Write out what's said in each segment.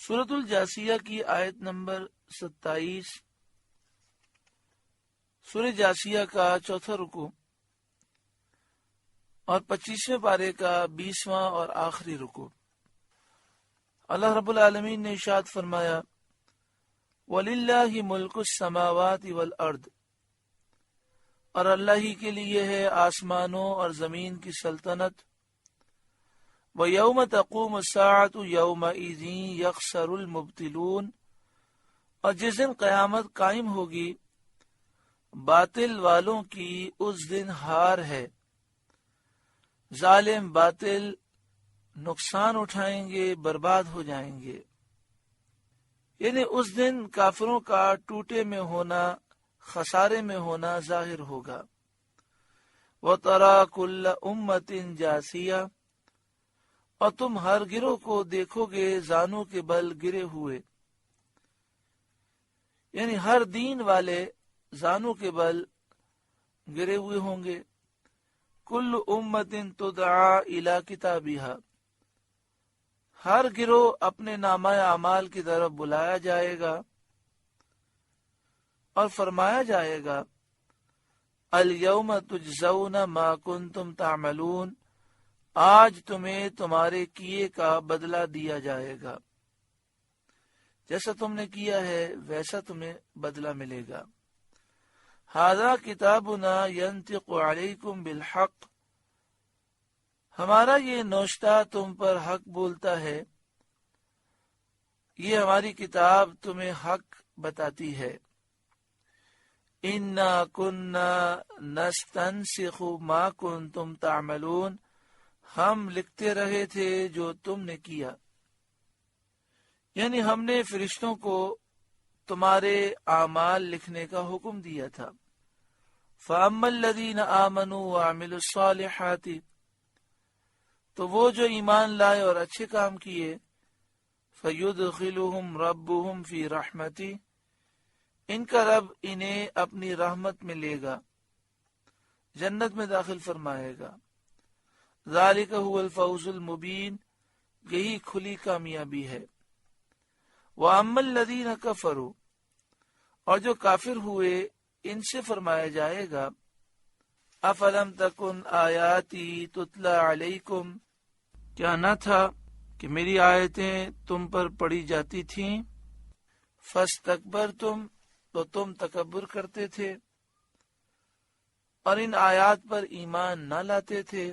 سورۃ الجاسیہ کی آیت نمبر 27، سورہ جاسیہ کا چوتھا رکوع اور 25ویں پارے کا 20واں اور آخری رکوع۔ اللہ رب العالمین نے ارشاد فرمایا، وَلِلَّهِ مُلْكُ السَّمَاوَاتِ وَالْأَرْضِ، اور اللہ ہی کے لیے ہے آسمانوں اور زمین کی سلطنت۔ وَيَوْمَ تَقُومُ السَّاعَةُ يَوْمَئِذٍ يَخْسَرُ الْمُبْطِلُونَ، اور جس دن قیامت قائم ہوگی باطل والوں کی اس دن ہار ہے۔ ظالم باطل نقصان اٹھائیں گے، برباد ہو جائیں گے، یعنی اس دن کافروں کا ٹوٹے میں ہونا، خسارے میں ہونا ظاہر ہوگا۔ وَتَرَى كُلَّ أُمَّةٍ جَاثِيَةً، اور تم ہر گروہ کو دیکھو گے زانوں کے بل گرے ہوئے، یعنی ہر دین والے زانوں کے بل گرے ہوئے ہوں گے۔ کل امت تدعا الی کتابہا، ہر گروہ اپنے نامہ اعمال کی طرف بلایا جائے گا اور فرمایا جائے گا، الیوم تجزون ما کنتم تعملون، آج تمہیں تمہارے کیے کا بدلہ دیا جائے گا، جیسا تم نے کیا ہے ویسا تمہیں بدلہ ملے گا۔ ھذا کتابنا ینطق علیکم بالحق، ہمارا یہ نوشتہ تم پر حق بولتا ہے، یہ ہماری کتاب تمہیں حق بتاتی ہے۔ انا کنا نستنسخ ما کنتم تعملون، ہم لکھتے رہے تھے جو تم نے کیا، یعنی ہم نے فرشتوں کو تمہارے اعمال لکھنے کا حکم دیا تھا۔ فَأَمَّا الَّذِينَ آمَنُوا وَعَمِلُوا الصَّالِحَاتِ، تو وہ جو ایمان لائے اور اچھے کام کیے، فَيُدْخِلُهُمْ رَبُّهُمْ فِي رَحْمَتِهِ، ان کا رب انہیں اپنی رحمت میں لے گا، جنت میں داخل فرمائے گا۔ ذَلِكَ هُوَ الْفَوْزُ الْمُبِينُ، یہی کھلی کامیابی ہے۔ وَأَمَّا الَّذِينَ كَفَرُوا، اور جو کافر ہوئے ان سے فرمایا جائے گا، أَفَلَمْ تَكُنْ آيَاتِي تُتْلَى عَلَيْكُمْ، کیا نہ تھا کہ میری آیتیں تم پر پڑھی جاتی تھیں، فَاسْتَكْبَرْتُمْ، تو تم تکبر کرتے تھے اور ان آیات پر ایمان نہ لاتے تھے۔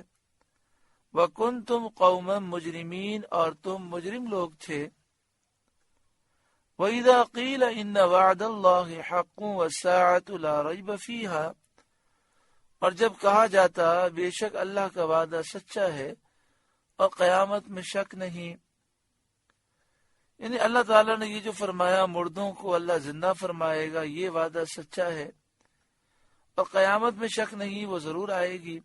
وَكُنْتُمْ قَوْمًا مُجْرِمِينَ، اور تم مجرم لوگ تھے۔ وَإِذَا قِيلَ إِنَّ وَعْدَ اللَّهِ حَقٌّ وَالسَّاعَةُ لَا رَيْبَ فِيهَا، اور جب کہا جاتا بے شک اللہ کا وعدہ سچا ہے اور قیامت میں شک نہیں، یعنی اللہ تعالیٰ نے یہ جو فرمایا مردوں کو اللہ زندہ فرمائے گا، یہ وعدہ سچا ہے اور قیامت میں شک نہیں، وہ ضرور آئے گی۔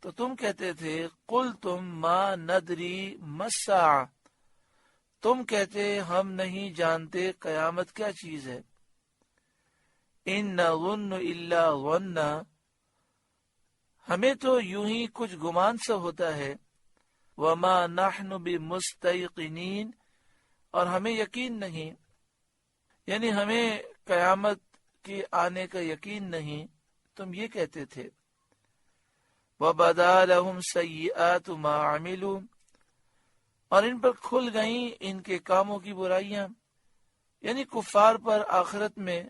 تو تم کہتے تھے، قُلْتُمْ مَا نَدْرِي مَا السَّاعَةُ، تم کہتے ہم نہیں جانتے قیامت کیا چیز ہے۔ إِن نَظُنُّ إِلَّا ظَنًّا، ہمیں تو یوں ہی کچھ گمان سا ہوتا ہے۔ وَمَا نَحْنُ بِمُسْتَيْقِنِينَ، اور ہمیں یقین نہیں، یعنی ہمیں قیامت کے آنے کا یقین نہیں، تم یہ کہتے تھے۔ وَبَدَا لَهُمْ سَيِّئَاتُ مَا عَمِلُوا، اور ان پر کھل گئیں ان کے کاموں کی برائیاں، یعنی کفار پر آخرت میں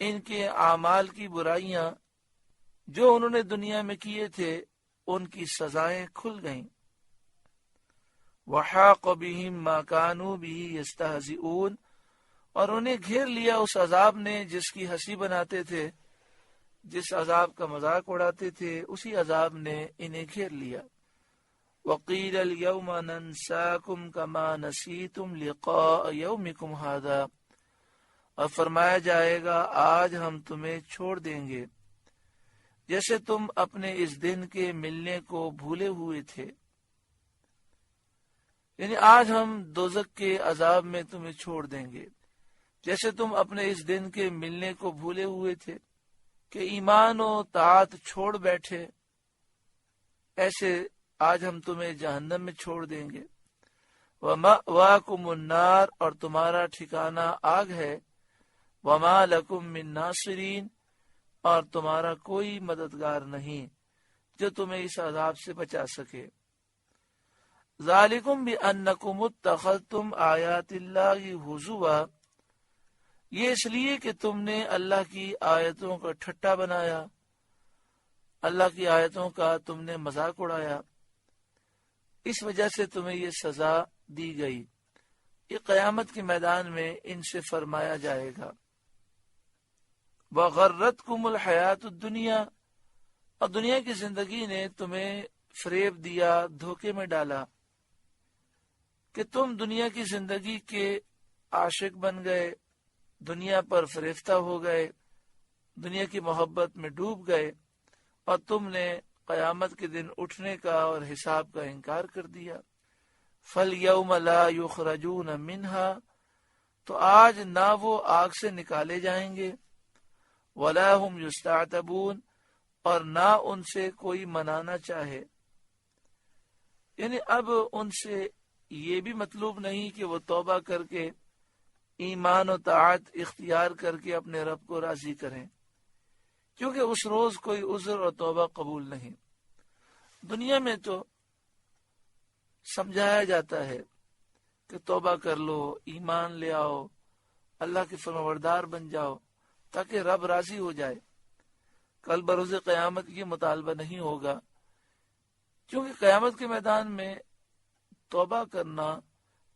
ان کے اعمال کی برائیاں جو انہوں نے دنیا میں کیے تھے ان کی سزائیں کھل گئیں۔ وَحَاقَ بِهِمْ مَا كَانُوا بِهِ يَسْتَهْزِئُونَ، اور انہیں گھیر لیا اس عذاب نے جس کی ہنسی بناتے تھے، جس عذاب کا مذاق اڑاتے تھے اسی عذاب نے انہیں گھیر لیا۔ وَقِيلَ الْيَوْمَ نَنْسَاكُمْ كَمَا نَسِيتُمْ لِقَاءَ يَوْمِكُمْ هَذَا، اور فرمایا جائے گا آج ہم تمہیں چھوڑ دیں گے جیسے تم اپنے اس دن کے ملنے کو بھولے ہوئے تھے، یعنی آج ہم دوزخ کے عذاب میں تمہیں چھوڑ دیں گے جیسے تم اپنے اس دن کے ملنے کو بھولے ہوئے تھے کہ ایمان و طاعت چھوڑ بیٹھے، ایسے آج ہم تمہیں جہنم میں چھوڑ دیں گے۔ وَمَأْوَاكُمُ النَّارُ اور تمہارا ٹھکانہ آگ ہے، وَمَا لَكُم مِّن نَاصِرِينَ اور تمہارا کوئی مددگار نہیں جو تمہیں اس عذاب سے بچا سکے۔ ذَلِكُمْ بِأَنَّكُمُ اتَّخَذْتُمْ آیَاتِ اللَّهِ هُزُوًا، یہ اس لیے کہ تم نے اللہ کی آیتوں کا ٹھٹا بنایا، اللہ کی آیتوں کا تم نے مذاق اڑایا، اس وجہ سے تمہیں یہ سزا دی گئی۔ یہ قیامت کے میدان میں ان سے فرمایا جائے گا۔ وَغَرَّتْكُمُ الْحَيَاةُ الدُّنْيَا اور دنیا کی زندگی نے تمہیں فریب دیا، دھوکے میں ڈالا کہ تم دنیا کی زندگی کے عاشق بن گئے، دنیا پر فریفتہ ہو گئے، دنیا کی محبت میں ڈوب گئے، اور تم نے قیامت کے دن اٹھنے کا اور حساب کا انکار کر دیا۔ فَالْيَوْمَ لَا يُخْرَجُونَ مِنْهَا تو آج نہ وہ آگ سے نکالے جائیں گے، وَلَا هُمْ يُسْتَعْتَبُونَ اور نہ ان سے کوئی منانا چاہے۔ یعنی اب ان سے یہ بھی مطلوب نہیں کہ وہ توبہ کر کے ایمان و طاعت اختیار کر کے اپنے رب کو راضی کریں، کیونکہ اس روز کوئی عذر اور توبہ قبول نہیں۔ دنیا میں تو سمجھایا جاتا ہے کہ توبہ کر لو، ایمان لے آؤ، اللہ کے فرمانبردار بن جاؤ تاکہ رب راضی ہو جائے۔ کل بروز قیامت یہ مطالبہ نہیں ہوگا، کیونکہ قیامت کے میدان میں توبہ کرنا،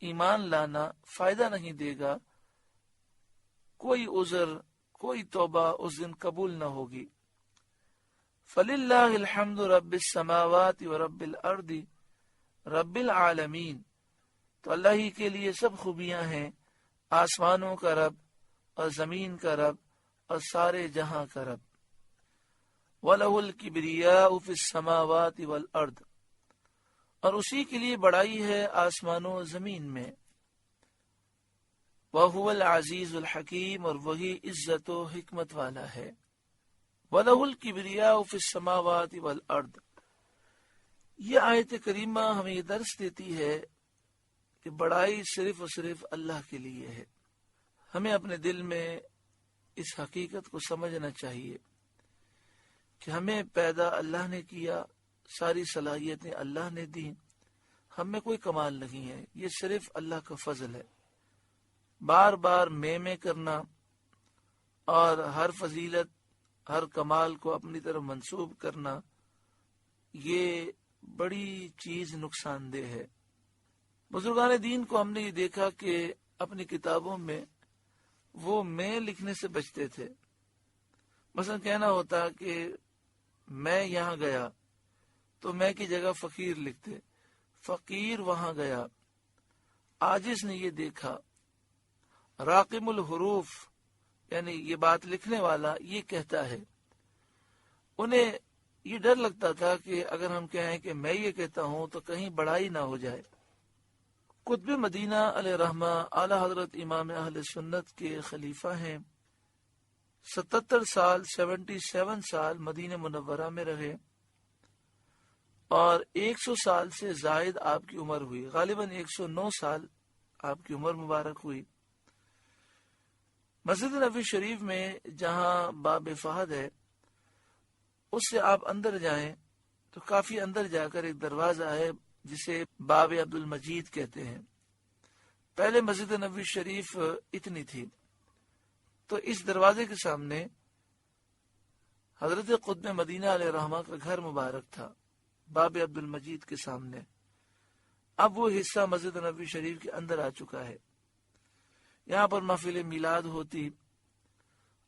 ایمان لانا فائدہ نہیں دے گا، کوئی عذر، کوئی توبہ اس دن قبول نہ ہوگی۔ فَلِلَّهِ الْحَمْدُ رَبِّ السَّمَاوَاتِ وَرَبِّ الْأَرْضِ رَبِّ الْعَالَمِينَ تو اللہ ہی کے لیے سب خوبیاں ہیں، آسمانوں کا رب اور زمین کا رب اور سارے جہاں کا رب۔ وَلَهُ الْكِبْرِيَاءُ فِي السَّمَاوَاتِ وَالْأَرْضِ اور اسی کے لیے بڑائی ہے آسمانوں و زمین میں۔ وَهُوَ الْعَزِيزُ الْحَكِيمُ اور وہی عزت و حکمت والا ہے۔ وَلَهُ الْكِبْرِيَاءُ فِي السَّمَاوَاتِ وَالْأَرْضِ یہ آیت کریمہ ہمیں یہ درس دیتی ہے کہ بڑائی صرف اور صرف اللہ کے لیے ہے۔ ہمیں اپنے دل میں اس حقیقت کو سمجھنا چاہیے کہ ہمیں پیدا اللہ نے کیا، ساری صلاحیتیں اللہ نے دی، ہم میں کوئی کمال نہیں ہے، یہ صرف اللہ کا فضل ہے۔ بار بار میں کرنا اور ہر فضیلت، ہر کمال کو اپنی طرف منسوب کرنا، یہ بڑی چیز نقصان دہ ہے۔ بزرگان دین کو ہم نے یہ دیکھا کہ اپنی کتابوں میں وہ میں لکھنے سے بچتے تھے۔ مثلا کہنا ہوتا کہ میں یہاں گیا تو میں کی جگہ فقیر لکھتے، فقیر وہاں گیا۔ عاجز نے یہ دیکھا، راقم الحروف یعنی یہ بات لکھنے والا یہ کہتا ہے۔ انہیں یہ ڈر لگتا تھا کہ اگر ہم کہیں کہ میں یہ کہتا ہوں تو کہیں بڑائی نہ ہو جائے۔ قطب مدینہ علیہ رحمہ اعلی حضرت امام اہل سنت کے خلیفہ ہیں، 77 سال 77 سال مدینہ منورہ میں رہے اور 100 سال سے زائد آپ کی عمر ہوئی، غالباً 109 سال آپ کی عمر مبارک ہوئی۔ مسجد نبوی شریف میں جہاں باب فہد ہے اس سے آپ اندر جائیں تو کافی اندر جا کر ایک دروازہ ہے جسے باب عبد المجید کہتے ہیں۔ پہلے مسجد نبوی شریف اتنی تھی، تو اس دروازے کے سامنے حضرت قطب مدینہ علیہ رحمہ کا گھر مبارک تھا، باب عبد المجید کے سامنے۔ اب وہ حصہ مسجد نبوی شریف کے اندر آ چکا ہے۔ یہاں پر محفل میلاد ہوتی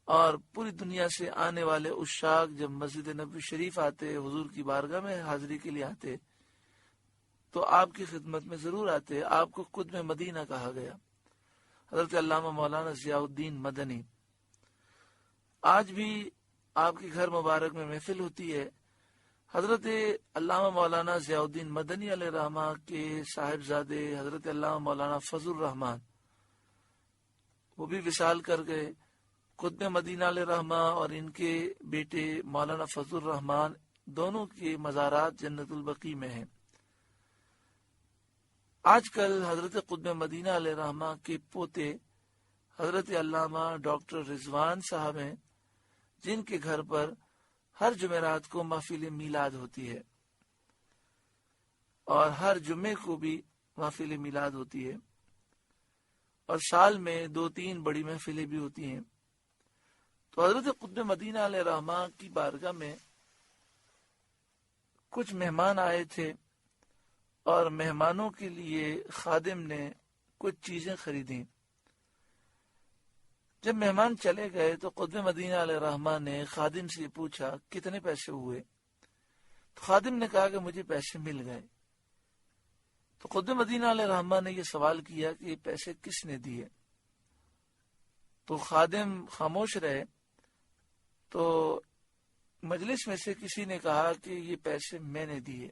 اور پوری دنیا سے آنے والے عشاق جب مسجد نبوی شریف آتے، حضور کی بارگاہ میں حاضری کے لیے آتے، تو آپ کی خدمت میں ضرور آتے۔ آپ کو قطب مدینہ کہا گیا، حضرت علامہ مولانا ضیاء الدین مدنی۔ آج بھی آپ کے گھر مبارک میں محفل ہوتی ہے۔ حضرت علامہ مولانا ضیاء الدین مدنی علیہ رحمہ کے صاحبزادے حضرت علامہ مولانا فضل الرحمان وہ بھی وصال کر گئے۔ قطب مدینہ علیہ رحمہ اور ان کے بیٹے مولانا فضل الرحمان دونوں کے مزارات جنت البقیع میں ہیں۔ آج کل حضرت قطب مدینہ علیہ رحمہ کے پوتے حضرت علامہ ڈاکٹر رضوان صاحب ہیں، جن کے گھر پر ہر جمعرات کو محفل میلاد ہوتی ہے اور ہر جمعے کو بھی محفل میلاد ہوتی ہے، اور سال میں 2-3 بڑی محفلیں بھی ہوتی ہیں۔ تو حضرت قطب مدینہ علیہ رحمہ کی بارگاہ میں کچھ مہمان آئے تھے، اور مہمانوں کے لیے خادم نے کچھ چیزیں خریدیں۔ جب مہمان چلے گئے تو قطب مدینہ علیہ رحمہ نے خادم سے پوچھا کتنے پیسے ہوئے؟ تو خادم نے کہا کہ مجھے پیسے مل گئے۔ تو قطب مدینہ علیہ رحمہ نے یہ سوال کیا کہ یہ پیسے کس نے دیے؟ تو خادم خاموش رہے۔ تو مجلس میں سے کسی نے کہا کہ یہ پیسے میں نے دیے۔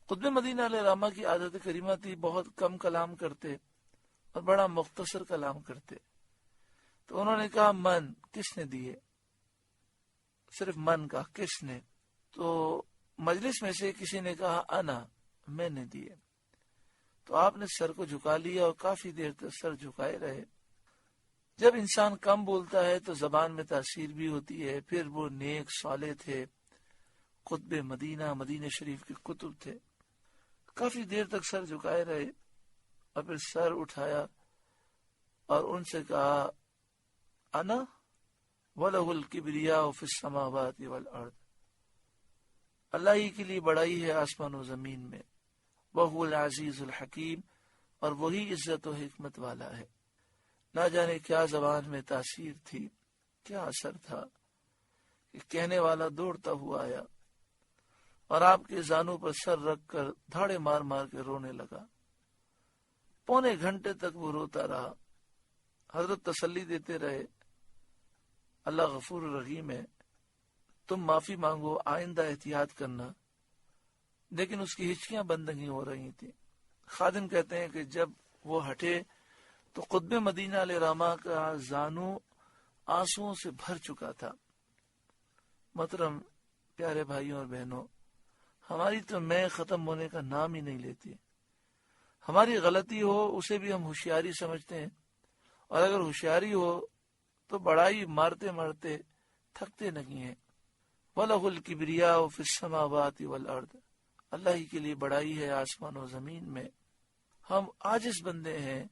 قطب مدینہ علیہ رحمہ کی عادت کریمہ تھی، بہت کم کلام کرتے اور بڑا مختصر کلام کرتے۔ تو انہوں نے کہا من، کس نے دیے؟ صرف من کا، کس نے؟ تو مجلس میں سے کسی نے کہا انا، میں نے دیے۔ تو آپ نے سر کو جھکا لیا اور کافی دیر تک سر جھکائے رہے۔ جب انسان کم بولتا ہے تو زبان میں تاثیر بھی ہوتی ہے۔ پھر وہ نیک صالح تھے، قطب مدینہ، مدینہ شریف کے قطب تھے۔ کافی دیر تک سر جھکائے رہے اور پھر سر اٹھایا اور ان سے کہا انا وَلَهُ الْكِبْرِيَاءُ فِي السَّمَاوَاتِ وَالْأَرْضِ، اللہ ہی کے لیے بڑائی ہے آسمان و زمین میں، وَهُوَ الْعَزِيزُ الْحَكِيمُ، اور وہی عزت و حکمت والا ہے۔ نہ جانے کیا زبان میں تاثیر تھی، کیا اثر تھا کہ کہنے والا دوڑتا ہوا آیا اور آپ کے زانوں پر سر رکھ کر دھاڑے مار مار کے رونے لگا۔ پونے گھنٹے تک وہ روتا رہا۔ حضرت تسلی دیتے رہے، اللہ غفور رحیم ہے، تم معافی مانگو، آئندہ احتیاط کرنا۔ لیکن اس کی ہچکیاں بند نہیں ہو رہی تھیں۔ خادم کہتے ہیں کہ جب وہ ہٹے تو قطب مدینہ علیہ رحمہ کا زانو آنسوؤں سے بھر چکا تھا۔ محترم پیارے بھائیوں اور بہنوں، ہماری تو میں ختم ہونے کا نام ہی نہیں لیتی۔ ہماری غلطی ہو اسے بھی ہم ہوشیاری سمجھتے ہیں، اور اگر ہوشیاری ہو تو بڑائی مارتے مارتے تھکتے نہیں ہیں۔ وَلَهُ الْكِبْرِيَاءُ فِي السَّمَاوَاتِ وَالْأَرْضِ، اللہ ہی کے لیے بڑائی ہے آسمان و زمین میں۔ ہم عاجز بندے ہیں،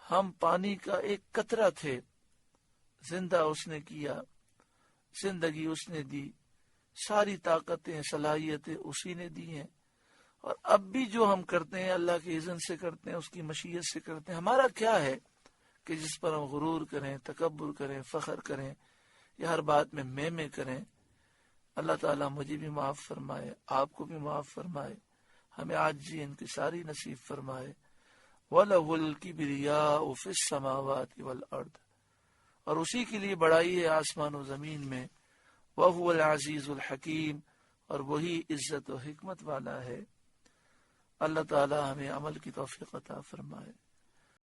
ہم پانی کا ایک قطرہ تھے، زندہ اس نے کیا، زندگی اس نے دی، ساری طاقتیں صلاحیتیں اسی نے دی ہیں، اور اب بھی جو ہم کرتے ہیں اللہ کے اذن سے کرتے ہیں، اس کی مشیت سے کرتے ہیں۔ ہمارا کیا ہے کہ جس پر ہم غرور کریں، تکبر کریں، فخر کریں، یا ہر بات میں میں کریں۔ اللہ تعالیٰ مجھے بھی معاف فرمائے، آپ کو بھی معاف فرمائے، ہمیں عاجزی انکساری نصیب فرمائے۔ وَلَهُ الْكِبْرِيَاءُ فِي السَّمَاوَاتِ وَالْأَرْضِ، اور اسی کے لیے بڑائی ہے آسمان و زمین میں۔ وَهُوَ الْعَزِيزُ الْحَكِيمُ، اور وہی عزت و حکمت والا ہے۔ اللہ تعالی ہمیں عمل کی توفیق عطا فرمائے۔